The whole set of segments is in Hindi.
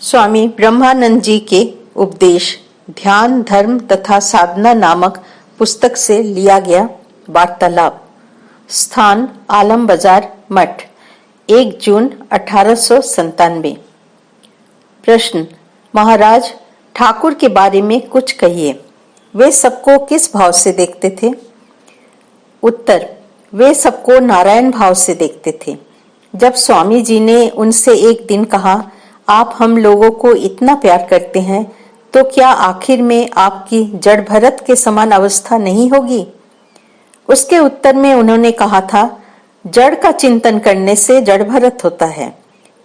स्वामी ब्रह्मानंद जी के उपदेश ध्यान धर्म तथा साधना नामक पुस्तक से लिया गया वार्तालाप। स्थान आलम बाजार मठ, 1 जून 1897। प्रश्न, महाराज ठाकुर के बारे में कुछ कहिए। वे सबको किस भाव से देखते थे? उत्तर, वे सबको नारायण भाव से देखते थे। जब स्वामी जी ने उनसे एक दिन कहा, आप हम लोगों को इतना प्यार करते हैं तो क्या आखिर में आपकी जड़ भरत के समान अवस्था नहीं होगी? उसके उत्तर में उन्होंने कहा था, जड़ का चिंतन करने से जड़ भरत होता है।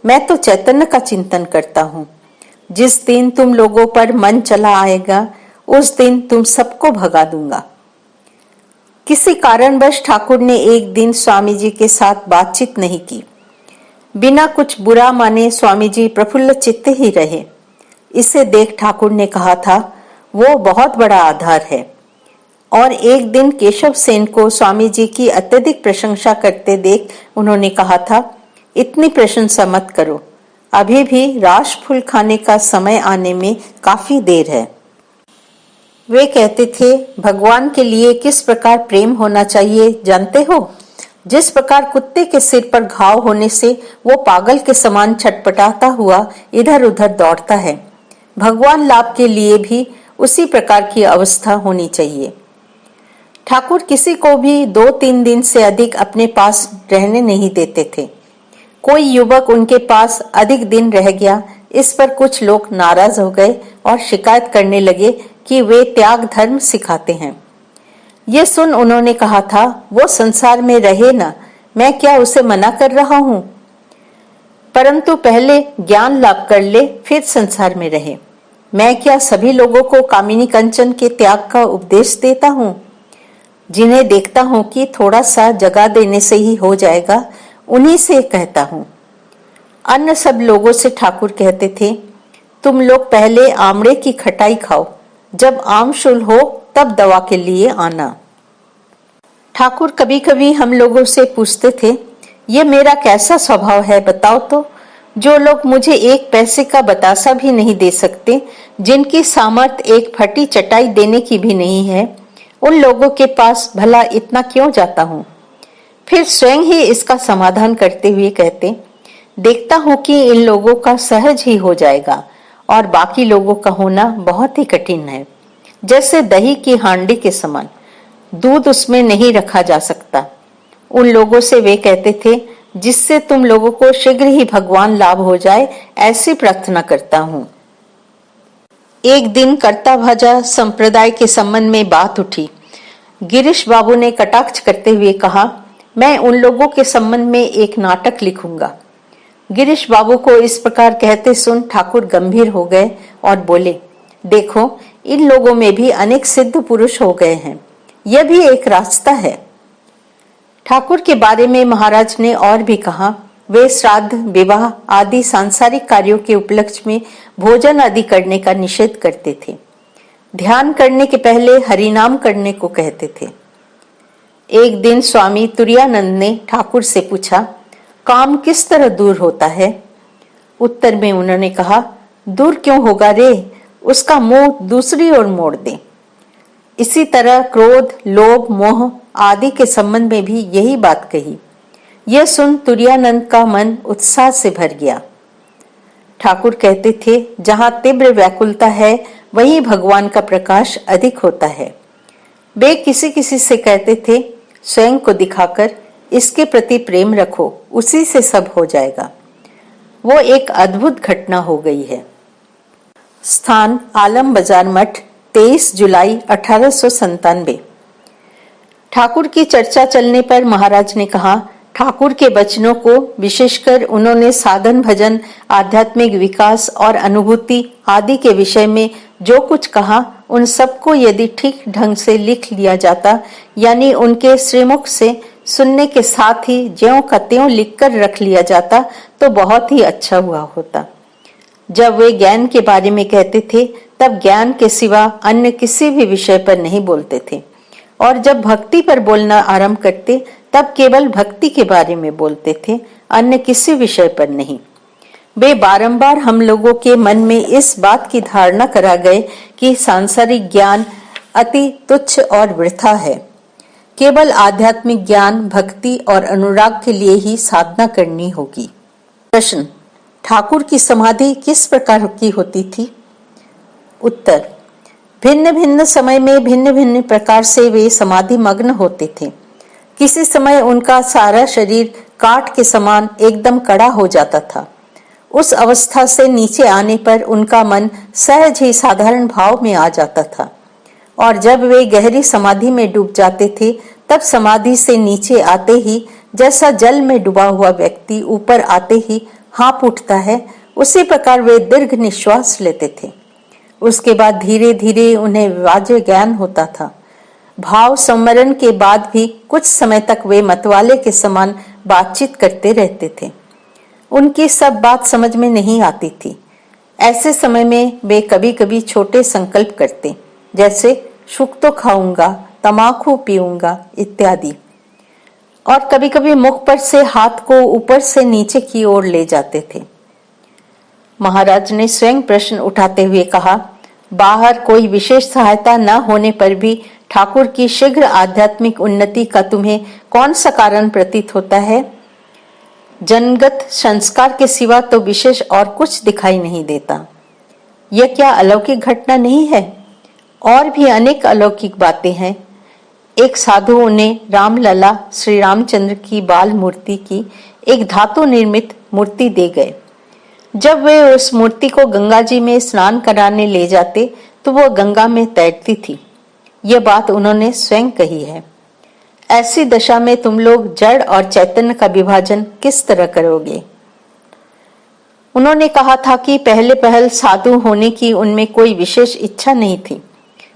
मैं तो चैतन्य का चिंतन करता हूँ। जिस दिन तुम लोगों पर मन चला आएगा उस दिन तुम सबको भगा दूंगा। किसी कारणवश ठाकुर ने एक दिन स्वामी जी के साथ बातचीत नहीं की। बिना कुछ बुरा माने स्वामी जी प्रफुल्ल चित्त ही रहे। इसे देख ठाकुर ने कहा था, वो बहुत बड़ा आधार है। और एक दिन केशव सेन को स्वामी जी की अत्यधिक प्रशंसा करते देख उन्होंने कहा था, इतनी प्रशंसा मत करो, अभी भी राश फूल खाने का समय आने में काफी देर है। वे कहते थे, भगवान के लिए किस प्रकार प्रेम होना चाहिए जानते हो? जिस प्रकार कुत्ते के सिर पर घाव होने से वो पागल के समान छटपटाता हुआ इधर उधर दौड़ता है, भगवान लाभ के लिए भी उसी प्रकार की अवस्था होनी चाहिए। ठाकुर किसी को भी 2-3 दिन से अधिक अपने पास रहने नहीं देते थे। कोई युवक उनके पास अधिक दिन रह गया, इस पर कुछ लोग नाराज हो गए और शिकायत करने लगे कि वे त्याग धर्म सिखाते हैं। ये सुन उन्होंने कहा था, वो संसार में रहे ना, मैं क्या उसे मना कर रहा हूँ, परंतु पहले ज्ञान लाभ कर ले फिर संसार में रहे। मैं क्या सभी लोगों को कामिनी कंचन के त्याग का उपदेश देता हूँ? जिन्हें देखता हूँ कि थोड़ा सा जगा देने से ही हो जाएगा, उन्हीं से कहता हूँ। अन्य सब लोगों से ठाकुर कहते थे, तुम लोग पहले आमड़े की खटाई खाओ, जब आमशूल हो तब दवा के लिए आना। ठाकुर कभी कभी हम लोगों से पूछते थे, ये मेरा कैसा स्वभाव है बताओ तो? जो लोग मुझे 1 पैसे का बतासा भी नहीं दे सकते, जिनकी सामर्थ्य एक फटी चटाई देने की भी नहीं है, उन लोगों के पास भला इतना क्यों जाता हूँ? फिर स्वयं ही इसका समाधान करते हुए कहते, देखता हूँ कि इन लोगों का सहज ही हो जाएगा और बाकी लोगों का होना बहुत ही कठिन है। जैसे दही की हांडी के समान, दूध उसमें नहीं रखा जा सकता। उन लोगों से वे कहते थे, जिससे तुम लोगों को शीघ्र ही भगवान लाभ हो जाए, ऐसी प्रार्थना करता हूँ। एक दिन कर्ता भाजा संप्रदाय के संबंध में बात उठी। गिरीश बाबू ने कटाक्ष करते हुए कहा, मैं उन लोगों के संबंध में एक नाटक लिखूंगा। गिरीश बाबू को इस प्रकार कहते सुन ठाकुर गंभीर हो गए और बोले, देखो इन लोगों में भी अनेक सिद्ध पुरुष हो गए हैं, यह भी एक रास्ता है। ठाकुर के बारे में महाराज ने और भी कहा, वे श्राद्ध विवाह आदि सांसारिक कार्यों के उपलक्ष्य में भोजन आदि करने का निषेध करते थे। ध्यान करने के पहले हरिनाम करने को कहते थे। एक दिन स्वामी तुरायानंद ने ठाकुर से पूछा, काम किस तरह दूर होता है? उत्तर में उन्होंने कहा, दूर क्यों होगा रे, उसका मुंह दूसरी ओर मोड़ दे। इसी तरह क्रोध, लोभ, मोह आदि के संबंध में भी यही बात कही। यह सुन तुरायानंद का मन उत्साह से भर गया। ठाकुर कहते थे, जहां तीव्र व्याकुलता है वहीं भगवान का प्रकाश अधिक होता है। वे किसी किसी से कहते थे, स्वयं को दिखाकर इसके प्रति प्रेम रखो, उसी से सब हो जाएगा। वो एक अद्भुत घटना हो गई है। स्थान आलम बाजार मठ, 23 जुलाई 1897। ठाकुर की चर्चा चलने पर महाराज ने कहा, ठाकुर के वचनों को विशेषकर उन्होंने साधन भजन, आध्यात्मिक विकास और अनुभूति आदि के विषय में जो कुछ कहा, उन सबको यदि ठीक ढंग से लिख लिया जाता, यानी उनके श्रीमुख से सुनने के साथ ही ज्यों का त्यों लिखकर रख लिया जाता, तो बहुत ही अच्छा हुआ होता। जब वे ज्ञान के बारे में कहते थे, तब ज्ञान के सिवा अन्य किसी भी विषय पर नहीं बोलते थे, और जब भक्ति पर बोलना आरंभ करते, तब केवल भक्ति के बारे में बोलते थे, अन्य किसी विषय पर नहीं। वे बारंबार हम लोगों के मन में इस बात की धारणा करा गए कि सांसारिक ज्ञान अति तुच्छ और वृथा है। केवल आध्यात्मिक ज्ञान, भक्ति और अनुराग के लिए ही साधना करनी होगी। प्रश्न: ठाकुर की समाधि किस प्रकार की होती थी? उत्तर: भिन्न भिन्न समय में भिन्न भिन्न प्रकार से वे समाधि मग्न होते थे। किसी समय उनका सारा शरीर काठ के समान एकदम कड़ा हो जाता था। उस अवस्था से नीचे आने पर उनका मन सहज ही साधारण भाव में आ जाता था, और जब वे गहरी समाधि में डूब जाते थे तब समाधि से नीचे आते ही जैसा जल में डूबा हुआ व्यक्ति ऊपर आते ही हाँफ उठता है, उसी प्रकार वे दीर्घ निश्वास लेते थे। उसके बाद धीरे धीरे उन्हें वाज्य ज्ञान होता था। भाव संवरण के बाद भी कुछ समय तक वे मतवाले के समान बातचीत करते रहते थे। उनकी सब बात समझ में नहीं आती थी। ऐसे समय में वे कभी कभी छोटे संकल्प करते, जैसे शुक तो खाऊंगा, तमाकू पीऊंगा इत्यादि, और कभी कभी मुख पर से हाथ को ऊपर से नीचे की ओर ले जाते थे। महाराज ने स्वयं प्रश्न उठाते हुए कहा, बाहर कोई विशेष सहायता न होने पर भी ठाकुर की शीघ्र आध्यात्मिक उन्नति का तुम्हें कौन सा कारण प्रतीत होता है? जनगत संस्कार के सिवा तो विशेष और कुछ दिखाई नहीं देता। यह क्या अलौकिक घटना नहीं है? और भी अनेक अलौकिक बातें हैं। एक साधु उन्हें रामलला श्री रामचंद्र की बाल मूर्ति की एक धातु निर्मित मूर्ति दे गए। जब वे उस मूर्ति को गंगा जी में स्नान कराने ले जाते तो वह गंगा में तैरती थी। यह बात उन्होंने स्वयं कही है। ऐसी दशा में तुम लोग जड़ और चैतन्य का विभाजन किस तरह करोगे? उन्होंने कहा था कि पहले पहल साधु होने की उनमें कोई विशेष इच्छा नहीं थी,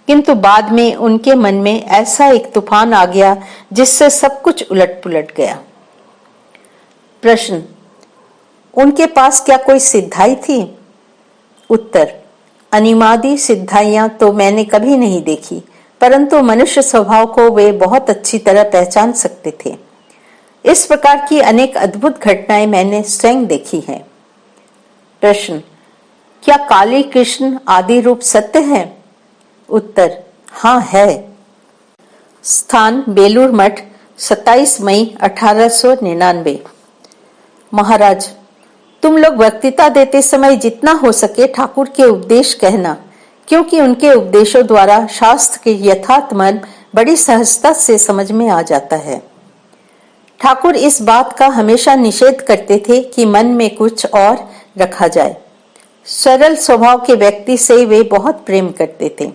किंतु बाद में उनके मन में ऐसा एक तूफान आ गया जिससे सब कुछ उलट पुलट गया। प्रश्न: उनके पास क्या कोई सिद्धाई थी? उत्तर: अनिमादि सिद्धाइयां तो मैंने कभी नहीं देखी, परंतु मनुष्य स्वभाव को वे बहुत अच्छी तरह पहचान सकते थे। इस प्रकार की अनेक अद्भुत घटनाएं मैंने स्वयं देखी हैं। प्रश्न: क्या काली कृष्ण आदि रूप सत्य है? उत्तर: हाँ है। स्थान: बेलूर मठ, 27 मई 1899। महाराज, तुम लोग वक्तृता देते समय जितना हो सके ठाकुर के उपदेश कहना, क्योंकि उनके उपदेशों द्वारा शास्त्र के यथार्थ मर्म बड़ी सहजता से समझ में आ जाता है। ठाकुर इस बात का हमेशा निषेध करते थे कि मन में कुछ और रखा जाए। सरल स्वभाव के व्यक्ति से वे बहुत प्रेम करते थे।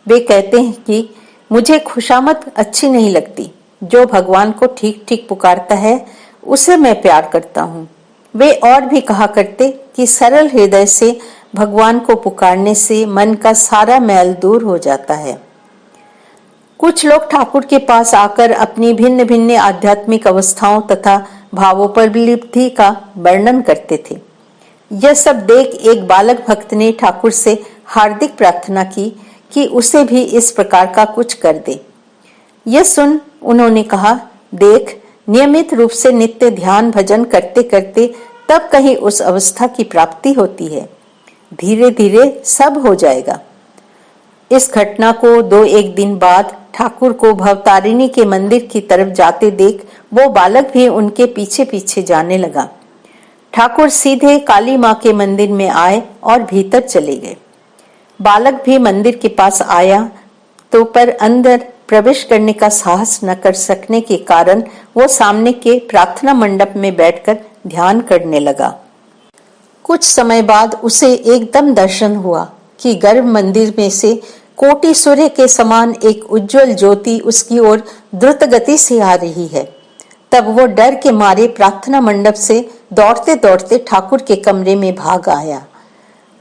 वे कहते हैं कि मुझे खुशामद अच्छी नहीं लगती, जो भगवान को ठीक ठीक पुकारता है उसे मैं प्यार करता हूँ। वे और भी कहा करते कि सरल हृदय से भगवान को पुकारने से मन का सारा मैल दूर हो जाता है। कुछ लोग ठाकुर के पास आकर अपनी भिन्न भिन्न आध्यात्मिक अवस्थाओं तथा भावोपलब्धि का वर्णन करते थे। यह सब देख एक बालक भक्त ने ठाकुर से हार्दिक प्रार्थना की कि उसे भी इस प्रकार का कुछ कर दे। यह सुन उन्होंने कहा, देख, नियमित रूप से नित्य ध्यान भजन करते करते तब कहीं उस अवस्था की प्राप्ति होती है। धीरे धीरे सब हो जाएगा। इस घटना को 2-1 दिन बाद ठाकुर को भवतारिणी के मंदिर की तरफ जाते देख वो बालक भी उनके पीछे पीछे जाने लगा। ठाकुर सीधे काली माँ के मंदिर में आए और भीतर चले गए। बालक भी मंदिर के पास आया तो पर अंदर प्रवेश करने का साहस न कर सकने के कारण वो सामने के प्रार्थना मंडप में बैठकर ध्यान करने लगा। कुछ समय बाद उसे एकदम दर्शन हुआ कि गर्भ मंदिर में से कोटि सूर्य के समान एक उज्जवल ज्योति उसकी ओर द्रुत गति से आ रही है। तब वो डर के मारे प्रार्थना मंडप से दौड़ते दौड़ते ठाकुर के कमरे में भाग आया।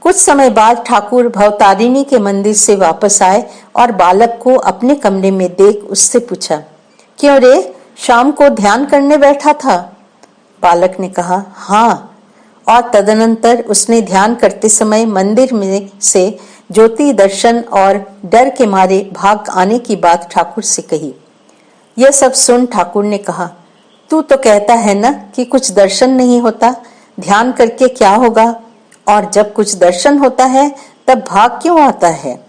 कुछ समय बाद ठाकुर भवतारिणी के मंदिर से वापस आए और बालक को अपने कमरे में देख उससे पूछा, क्यों रे, शाम को ध्यान करने बैठा था? बालक ने कहा, हाँ। और तदनंतर उसने ध्यान करते समय मंदिर में से ज्योति दर्शन और डर के मारे भाग आने की बात ठाकुर से कही। यह सब सुन ठाकुर ने कहा, तू तो कहता है ना कि कुछ दर्शन नहीं होता, ध्यान करके क्या होगा, और जब कुछ दर्शन होता है तब भाग क्यों आता है?